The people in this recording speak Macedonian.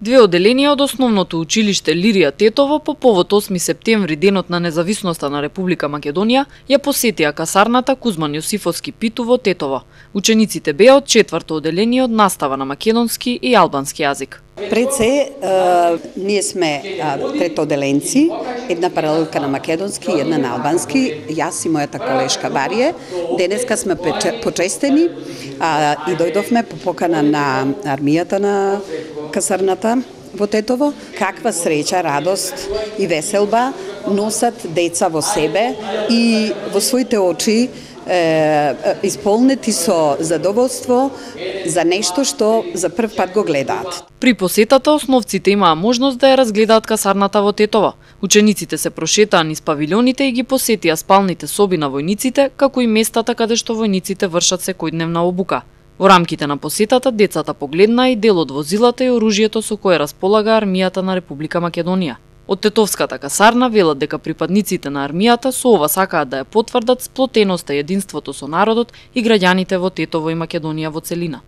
Две оделенија од основното училиште Лирија Тетово по повод 8 септември, денот на независноста на Република Македонија, ја посетија касарната Кузман Јосифовски Питу во Тетово. Учениците беа од 4-то оделение од настава на македонски и албански јазик. Пред се, ние сме третоделенци, една паралелка на македонски и една на албански, јас и мојата колешка Барие. Денеска сме почестени и дојдовме по покана на армијата на касарната во Тетово. Каква среќа, радост и веселба носат деца во себе и во своите очи исполнети со задоволство за нешто што за прв пат го гледаат. При посетата основците имаа можност да ја разгледаат касарната во Тетово. Учениците се прошетаа низ павилионите и ги посетија спалните соби на војниците, како и местата каде што војниците вршат секојдневна обука. Во рамките на посетата децата погледнаа и дел од возилата и оружјето со кое располага армијата на Република Македонија. Од Тетовската касарна велат дека припадниците на армијата со ова сакаат да ја потврдат сплотеноста и единството со народот и граѓаните во Тетово и Македонија во целина.